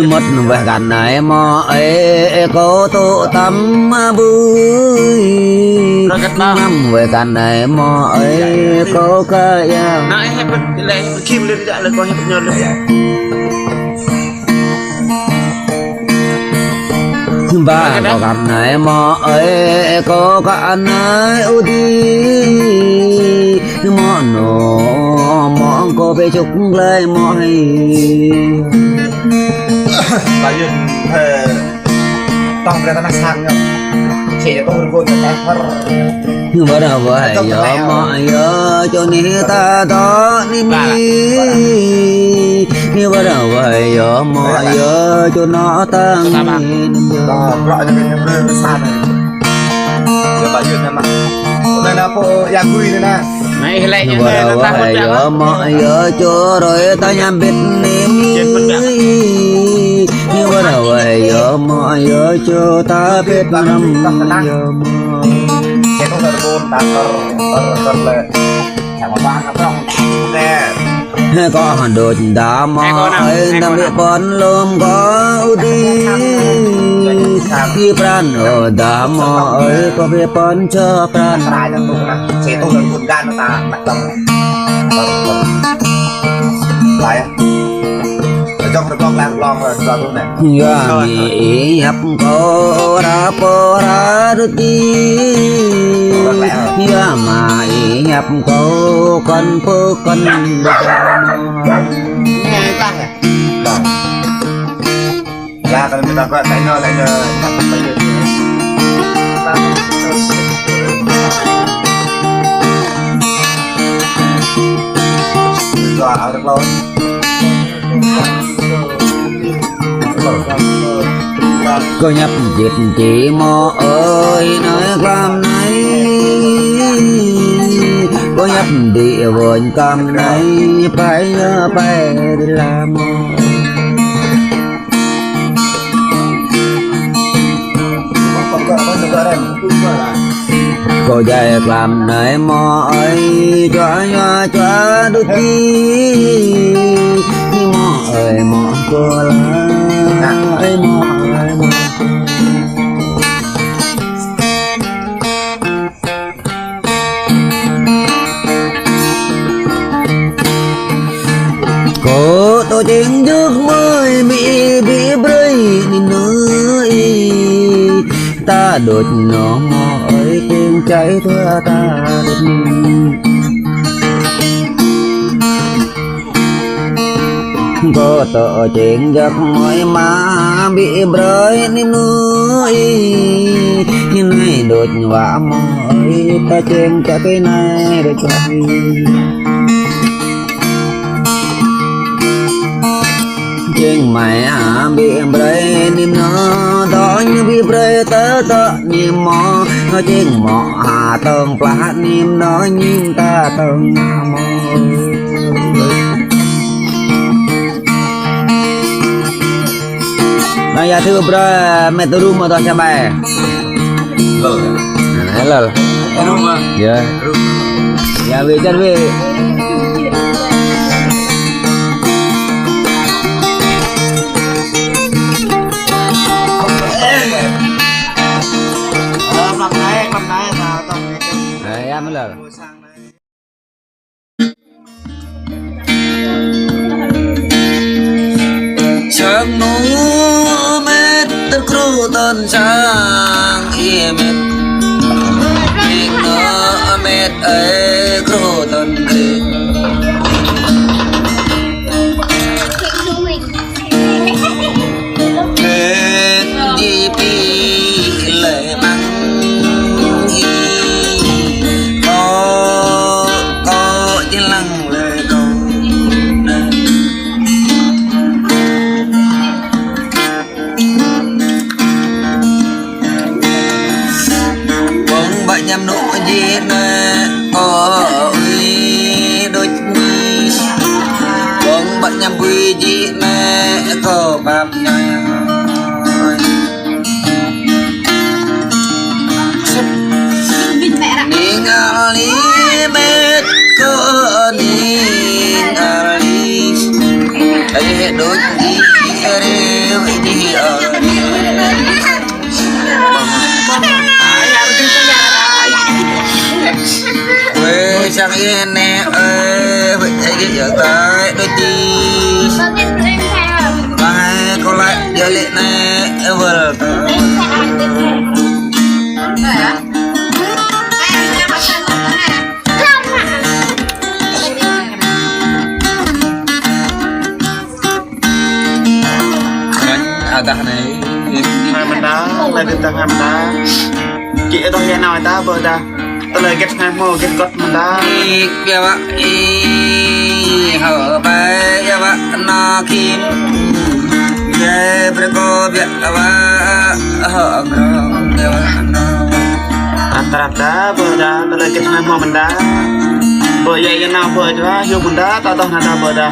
mất về gần này mò ấy có tụ tâm bưởi năm về gần này mò ấy có cái nãy hẹp lên kim lên đã là có hẹp nhon lên ba có gần này mò ấy có cả này ưu đi mò nổ mò có về chúc lấy mò hay bàยืนต้องเรียนธนาคารเนี่ยเขียนต้องรู้กันแต่พอ bữa nào vậy giờ mọi giờ cho ni ta đó ni mi như bữa nào vậy giờ mọi giờ cho nó taก็เราจะเป็นเรื่องสั้นเลยเดี๋ยวbàยืนนะมั้งđây là côอยากคุยเลยนะ này lại như như bữa thế nào nó ta vậy giờ mọi giờ cho rồi ta nhắm biết niệm như bữa nào vậy giờ mọi giờ cho ta biết năm giờเขียนต้องเรียนรู้ตามก็เลยแต่ว่าบ้านก็ต้องแน่ có hòn đột đá mò ấy nằm địa bón lôm có đi khi pran ở đá mò ấy có về bón cho pran ตายทั้งตัวนะเขียนต้องเรียนรู้ด้านตาบัดต้องไรจ้องต้องลองเลยตัวไหน ya mi hấp có ra po ra đi ya mà hấp có con po con nghe tăng à ra còn người ta có cái nơi lại bây giờ rồi ở được lâu có nhập dịch chỉ mò ơi nói cam này có nhập địa vườn cam này phải đi làm có dài làm này mò ấy cho đôi khi mò ơi mò cô lá ơi mò ơi mò cô tôi tiếng trước mới bị bơi nữa ta đột nó mò ấy tiếng cháy thua ta có tờ chuyện giấc mỏi má bị bơi nên nuôi nhưng này đột vã mỏi ta trên cả cái này để cho trên mày bị bơi nên nó đó như bị bơi tớ niềm mò nó trên mò tầng plá niềm nó nhìn ta tầng mò Nah ya tuh bro, metu rumah tuh siapa? Halo. rumah Ya. Ya bicara bi. làm này là tao Ya melo. Chẳng nô mết tân kru tân sang y mết Hịch nơ mết ấy kru tân kri Mết đi pi lệ măng y Có đi lăng lệ câu nhằm nụ gì nè ôi đôi mi con bạn nhằm quy gì nè có bạp nhai Ning ali met ko ning ali ay đôi gì đi vậy đi quê sang yên nè ơi vậy cái giờ tới đôi đi mai có lại giờ lệ nè vừa agak này hai mình đá lại được tầng hai mình đá chị ở đây nào ta bờ ta tôi lời kết hai mô kết cốt mình đá ya ba hở bay ya ba na kim ye berko ya ba hở grong ya ba antara ta bờ ta tôi lời kết hai mô mình đá bờ vậy cái nào bờ đó vô mình đá tao tao nào bờ ta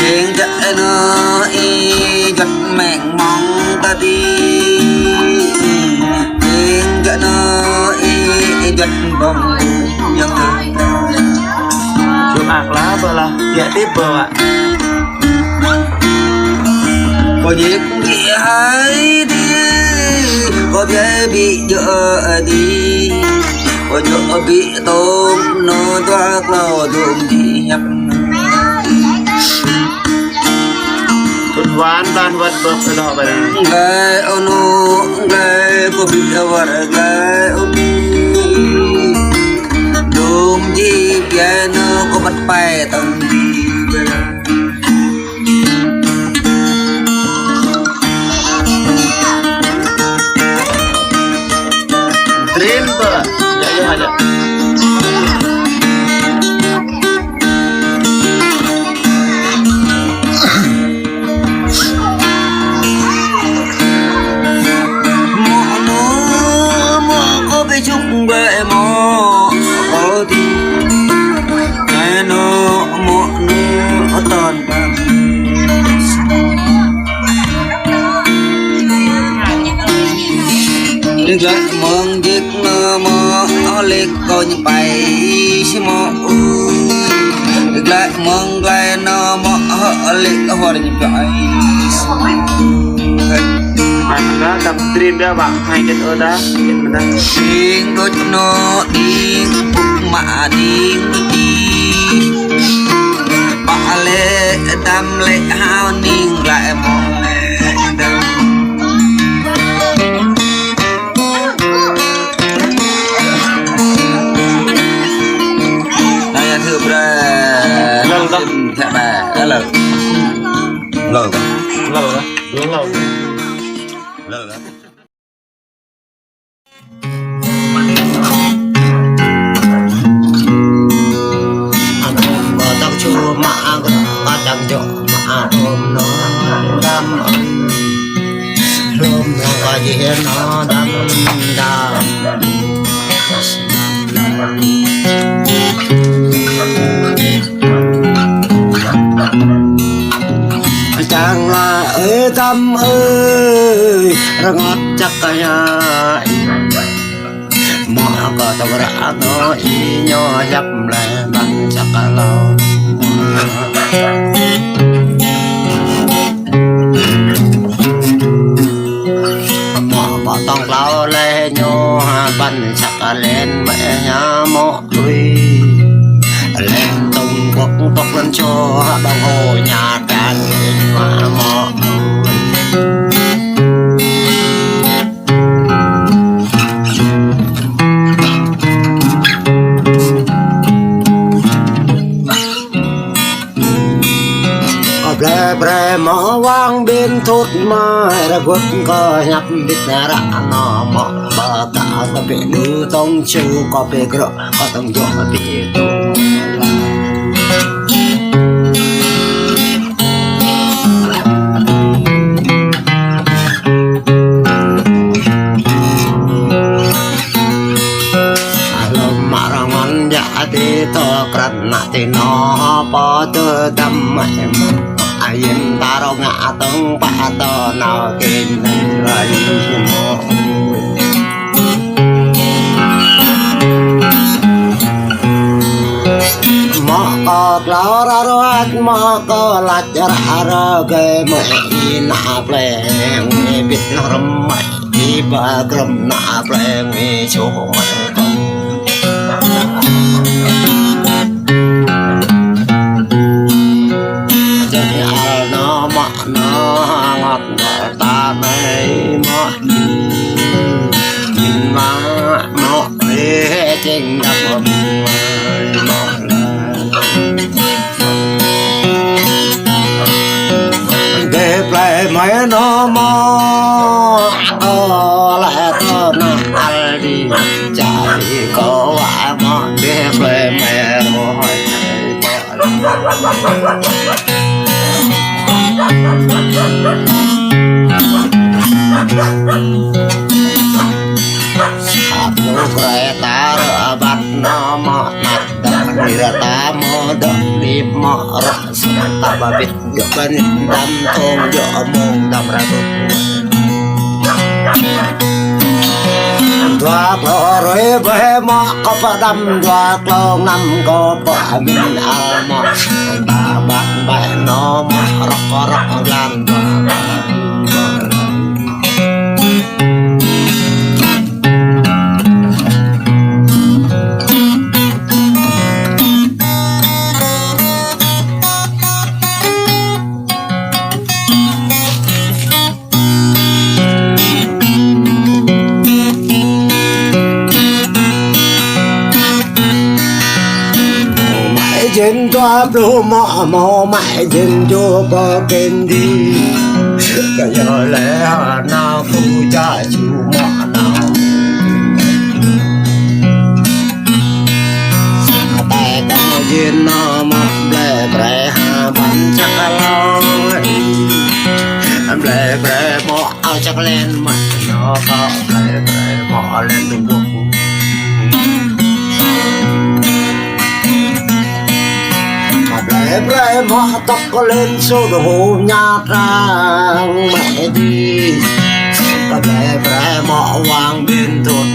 tiếng chạy nó y giật mẹn mong ta đi tiếng chạy nó y giật vòng dân thường chụp ạc lá bờ là dạ tiếp bờ ạ có gì cũng bị hay đi có vẻ bị dở đi có dở bị tôm nó toa clouds dùng đi nhặt ván ban vật bờ từ đó về gai onu gai có bị vợ gai onu đùm gì piano có bắt bay tầng gì dream bờ dạ vô hả dạ chúc bệ mò có đi ai nó mọ nó toàn bằng đi lại mong giết mò liệt coi như bài xí mò đi lại mong lại nó mò liệt hoa như bài mình đã tập dream đó bạn hay cái ở đó mình đã tiếng đôi nó tiếng bụng mà tiếng đi bà lệ đam lệ hao niên lại mong lệ đam đây thưa bre lâu đó thẻ bè đó là lâu lâu đó đúng lâu lâu đó tao chưa mà có tao cho mà ôm nó đam lôm nó có gì nó đam đam chàng là ơi tâm ơi ra ngót chắc cả mà có tao ra nó y nhỏ dập lại bằng chắc cả lâu mà có tông lao lên nhỏ bằng chắc cả lên mẹ nhà mọ đuôi lên tung bốc lên cho đồng hồ nhà tràn mà mọ bre bre mỏ vang bên thốt mai ra quất có nhấp biết ra nó mỏ bờ cả có bị nữ tông chu có bị gỡ có tông gió bị tổ thì to cẩn thì nó bỏ tư tâm mày ai ta đâu ngã tông ba to nào kinh lại mồ mọ có lao ra rót mọ có lạch ra ra cái mày nạp lên nghe biết nó râm mày đi ba gầm nạp lên nghe chỗ mày không chơi al nó mọ nó ngọt ngọt ta mày mọ nhìn má nó về trên đập mày mọ đẹp lại mấy nó mò lại thơ nó ăn đi chả đi có ai mò đẹp lại mẹ rồi sắp lúc rồi ta rửa bắt nó mò nát đâm đi ra ta mò đâm đi mò ra sắp ta bà biết được bên đâm thôn dọ mông đâm ra doa lo rồi về mò có bà đâm doa lo năm có bà mình al mò ta bắt bài nó mò rọc lan doa trên toa pro mọ mọ mãi trên chùa có kênh đi cả giờ lẽ nào phụ cha chú mọ nào tay có duyên nó mọc lệ bre hà bắn chắc lâu lệ bre mọ ao chắc lên mặt nó có lệ bre mọ lên đúng buộc lệ bre mọ tóc có lên số đồ nhát ra mẹ đi lệ bre mọ hoàng bên thôn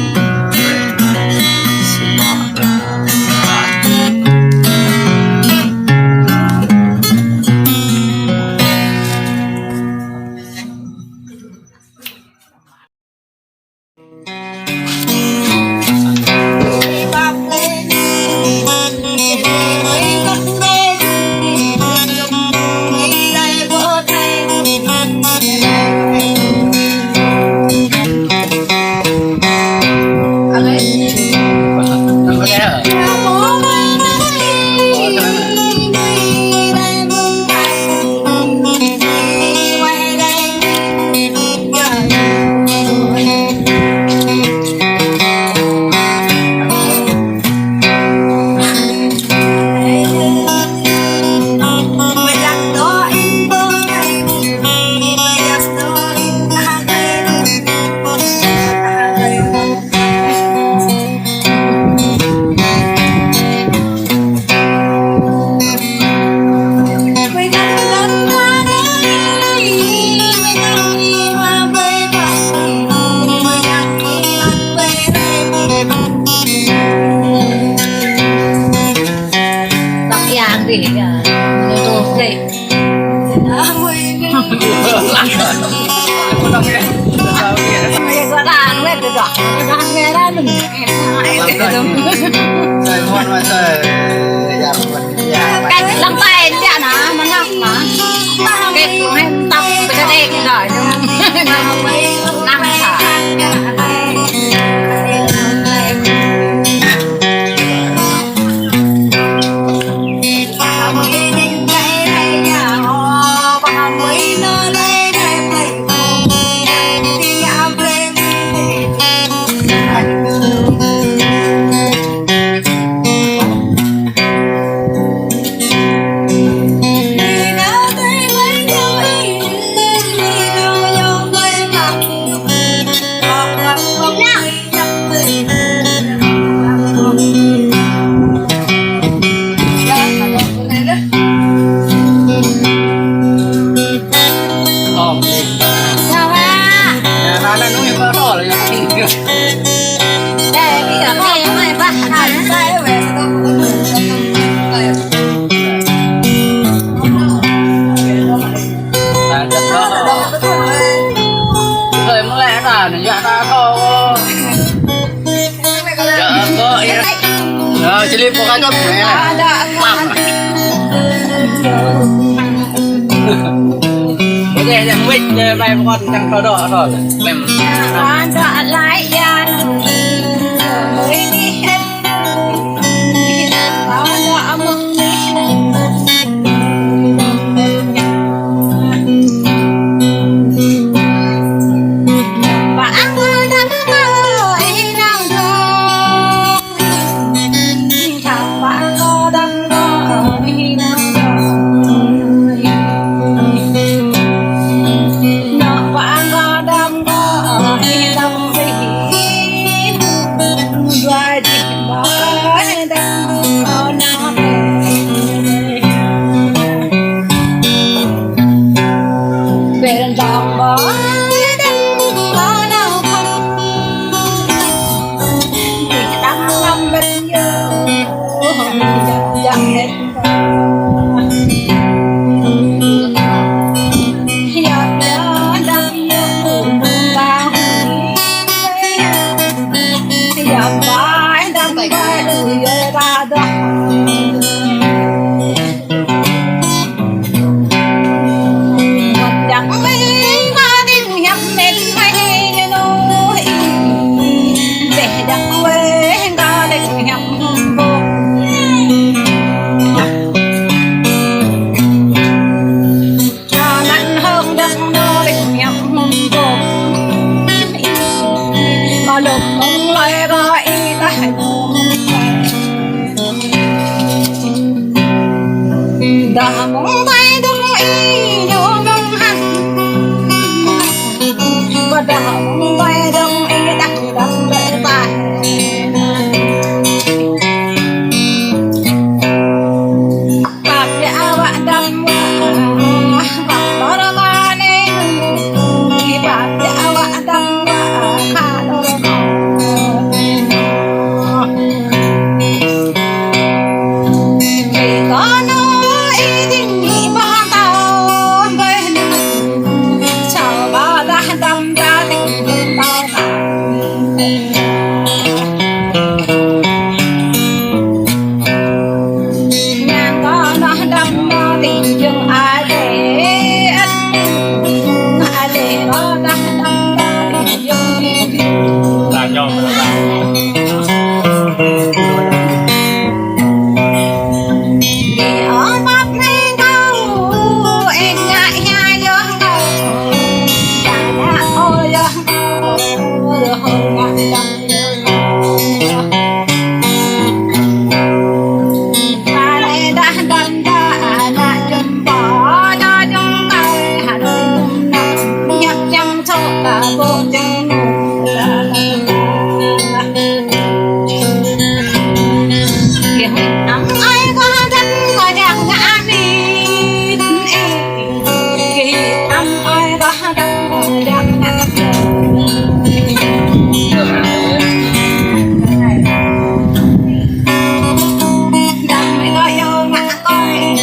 cái lăng tay dạ nó nó ngọc mà cái của em tóc cái đây cái rồi năm thả Đây bây giờ nghe mày bắt hành đây về rồi mới lẽ ra này dạ ta có rồi chỉ liệp một cái chốt mẹ làm bây giờ em biết vay con chẳng có đỏ rồi em đã lại gian mới đi hết đã mừng đã mong bay đông y vô đông hằng và đã mong bay đông y đặng đặng đợi bài bạc đã bạn đâm bạc đó là ba nên bạc đã bạn đâm khá đó có nói tình nghĩ bao tao bên chào ba đã đâm ra tình bên tao nàng có nó đâm ra tình dừng ai để ai để nó đã đâm ra tình dừng làm nhau ở mắt nên đâu em ngại nhà nhớ đâu đã ôi nhớ được hơn ngại đâm mà lại đã đâm ra lại chùm bỏ cho chúng ta hà nội nhập trong thôn cả bộ chân nắng ai có thân có đẹp ngã đi khi năm ai có thân có đẹp ngã đằng mày có yêu ngã coi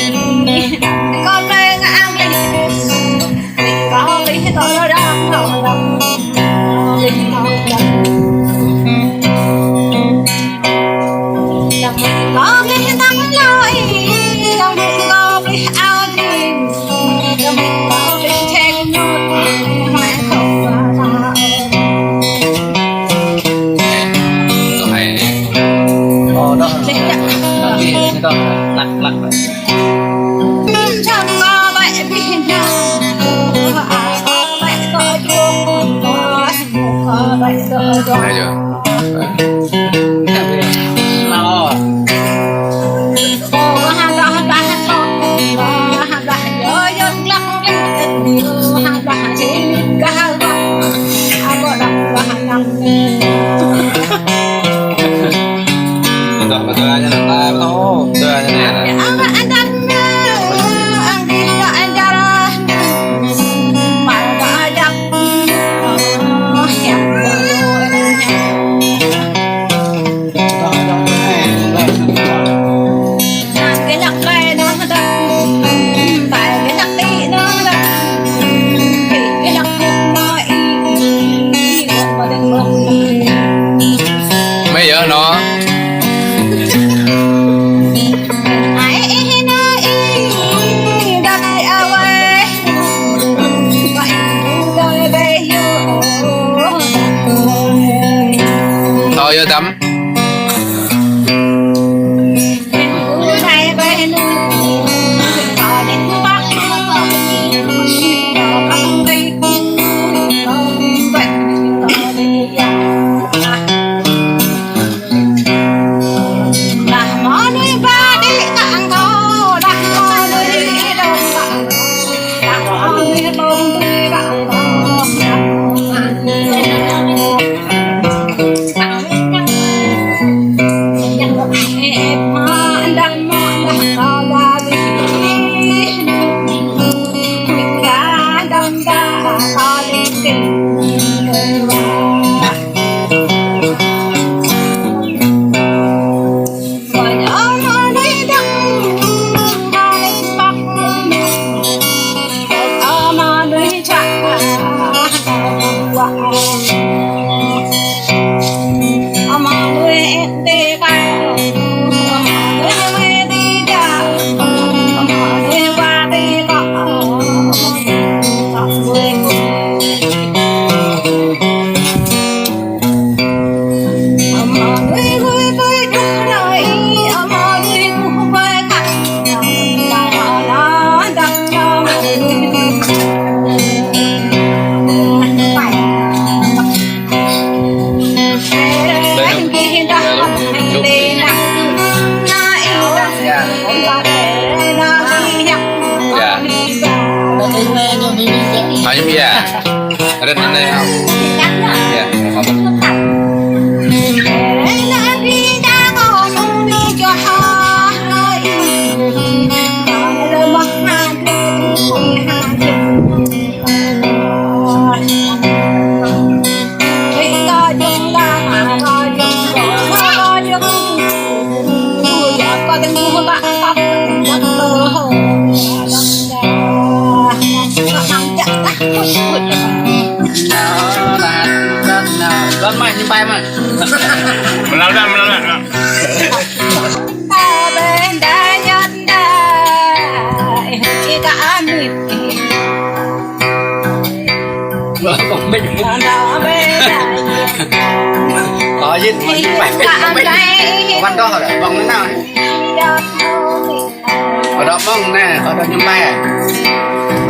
con đây ngã mình có lý tôi đang đầu lòng mình có có biết tắm lối đâu biết có biết áo jean đâu biết có biết chen nhốt hoài không và đó đó lắc lắc chẳng có vậy biết nào ai có vậy có chuông có vậy có lo Ayo ya. Ada mana ya? Ya, apa? Đón mày như bay mà. Melalui. Ta bên đã nhân đại chỉ đã mịt Còn mình nó bên đại có gì mà như bay văn đó rồi vòng thế nào ở đó mong nè ở đó như bay à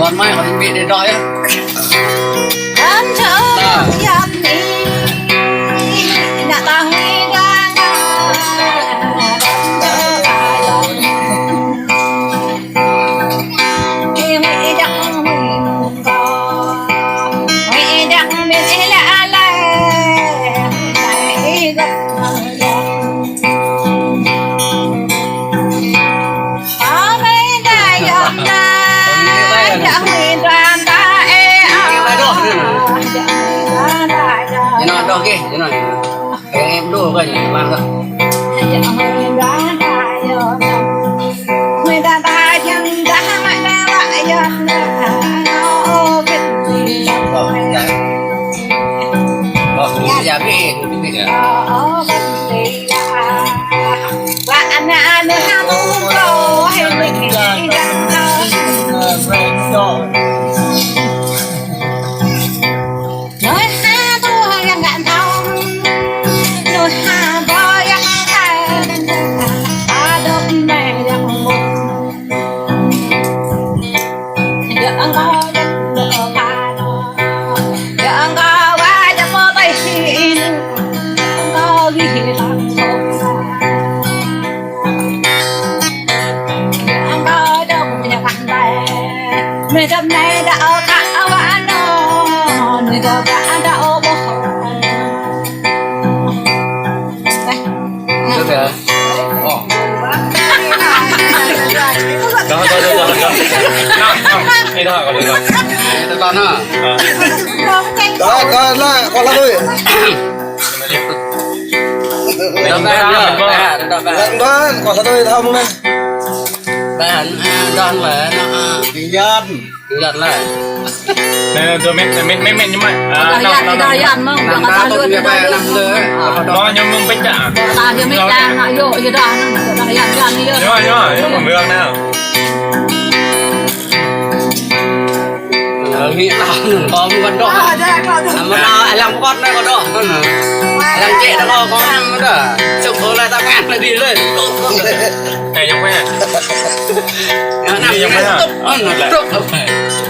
còn mai còn bị để đói á anh chờ giấc đi đã ta huy ra ok thế này em đua cái này mang ra người ta ta chẳng đã mãi đã lại dân dạ cái và anh ham muốn cầu hay mình nói ha tôi đang ngạn thao nói ha tôi đang ngạn ta đông này đang một giờ có đỡ pa nó giờ có ba giờ có tay xin có gì làm không giờ có đâu nhà bạn bè người tâm này đã ở cả bạn nó người ta đã ở bộ được rồi Đó. Đây đó còn được rồi. con nó Đó, con là tôi. đón ra đón Đó, còn là tôi thông này. bạn đón về nó Dân. giật lại Nè, tôi mẹ nhưng mà đã dặn mong làm ta tốt nghiệp về làm nữa đó nhưng mừng bích đã. ta thì mới ra nó vô gì đó nó dặn đi Nhưng mà mường nào. hiện là có một đó mà nó làm con đây có đó làm chị nó có ăn đó chụp thôi là tao ngạt là đi lên Này giống cái này. nó nằm như cái tốt nó tốt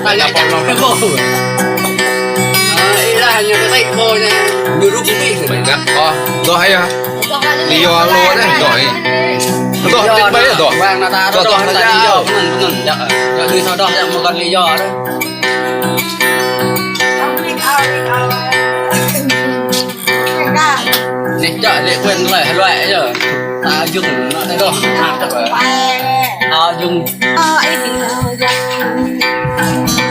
ta lại chẳng cái khô ý là như cái tay khô nha như lúc cái Mình cắt. Đó hay à? Lý do luôn đấy, đổi. Đó, đến mấy là đổi. vàng là ta đó ta lý do mình đi sau đó một con lý do đó để chợ để quên lại loại giờ ta dùng nó thấy đâu ta dùng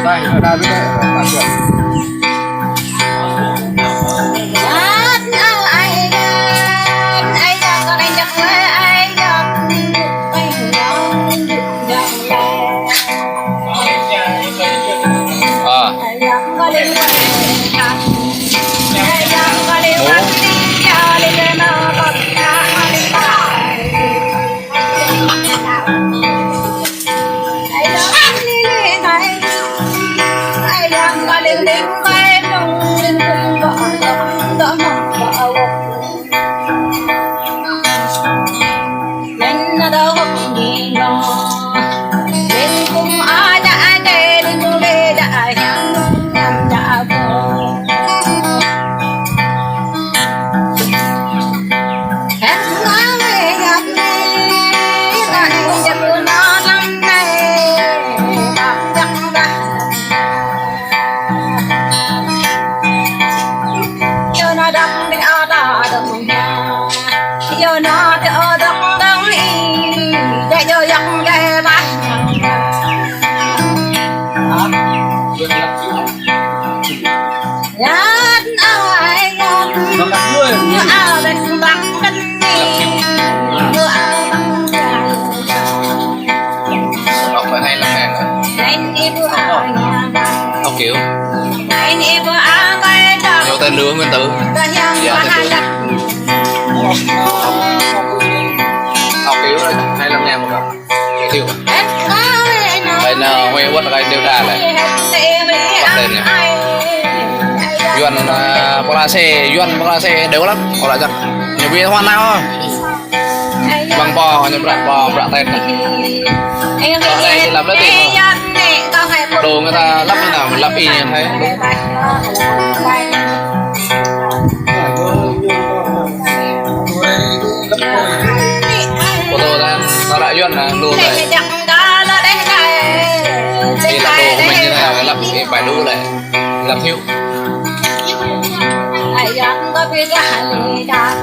Đây, ở đây biết đấy. Bạn được. Yan ai yan nó cắt đuôi như ao đất băng cánh đi như ao băng dài học phải hay là hàng anh đi bữa ao nhà học kiểu anh đi bữa ao cái đó nhiều tên lứa nguyên tử ta yang Dạ, mà thì hai được. lắc học kiểu là hay làm nhà một cặp kiểu hết nói nó đây là huê quất là cái đều đà này Yuan Bangladesh đều lắm họ lại chắc nhiều viên hoa nào bằng bò nhập rạng tên này đồ người ta lắp như nào mình lắp y như thế của tôi ta đã Yuan là đồ này thì là đồ của mình như thế nào cái lắp cái bài đu này làm thiếu ayam có biết là lì đà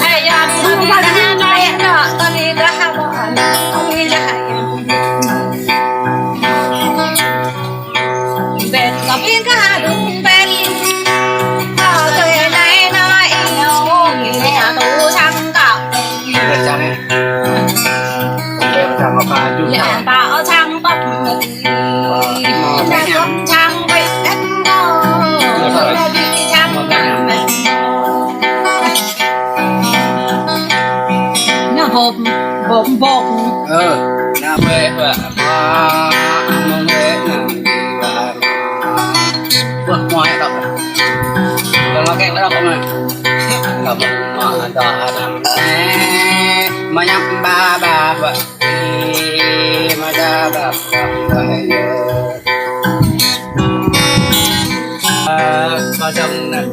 ayam có biết là nói nó có biết là bọn có biết là bên có biết là đúng bên ở thời này nói nhau nhà tu sang cạo nhà tạo sang bắp nhà công sang bịch đất ngô nó hộp nam mê và mong mê là vượt ngoài đọc còn nó kẹt đọc không này đọc mà đọc mà nhắm ba vợ mà ra bà có trong này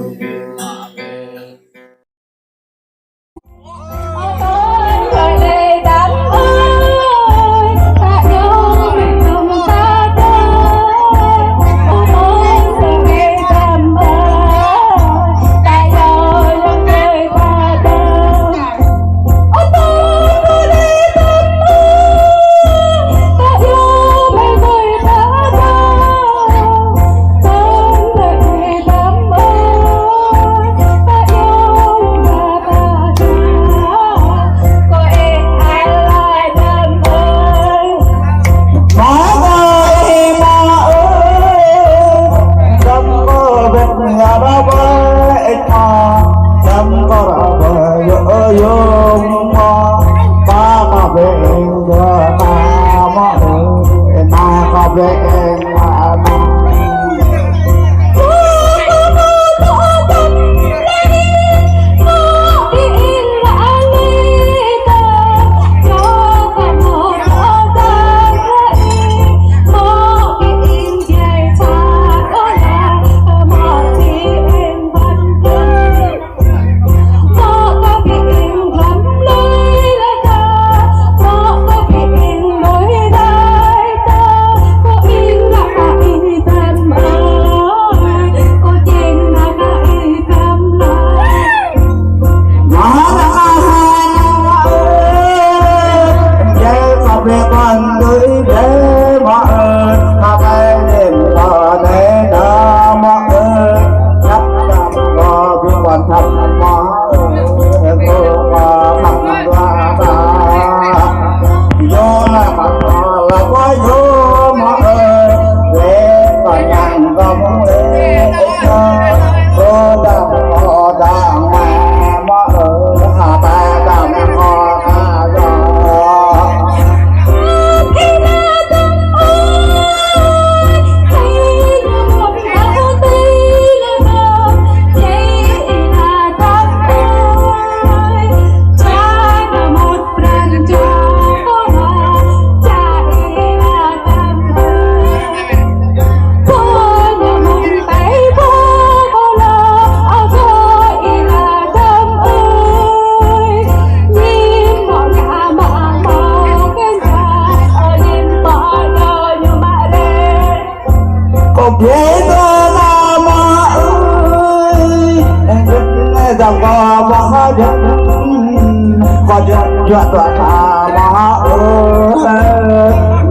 Dua tua sama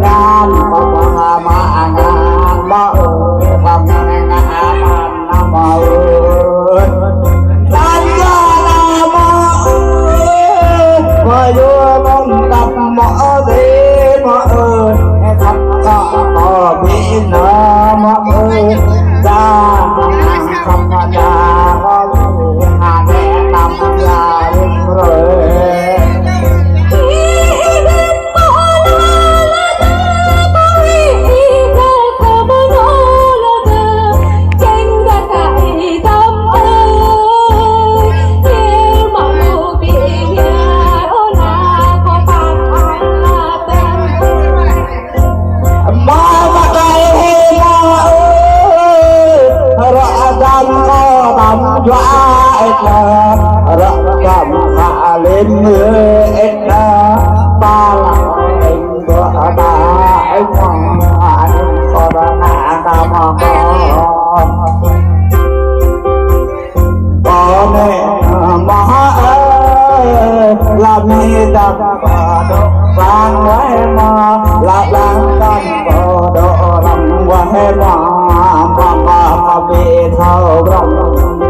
nam ma ma ngam ma dọa ít rợ cầm hạ lên mưa ít ba anh của ta anh hoàng có đã hạ ta mà có mẹ mà ơi làm gì đập độ vang quay mà là đang đâm độ lòng quay mà bị thâu rong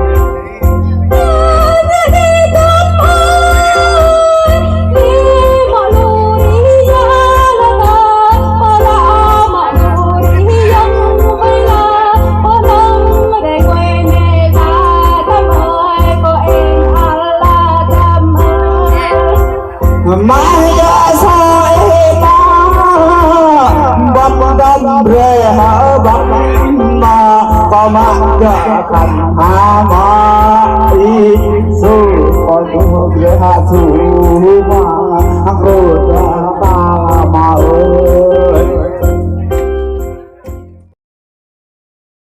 mai ra sao bắp đâm rê hở bắp mà có mặt cho khăn hà mà đi su có tu rê hà su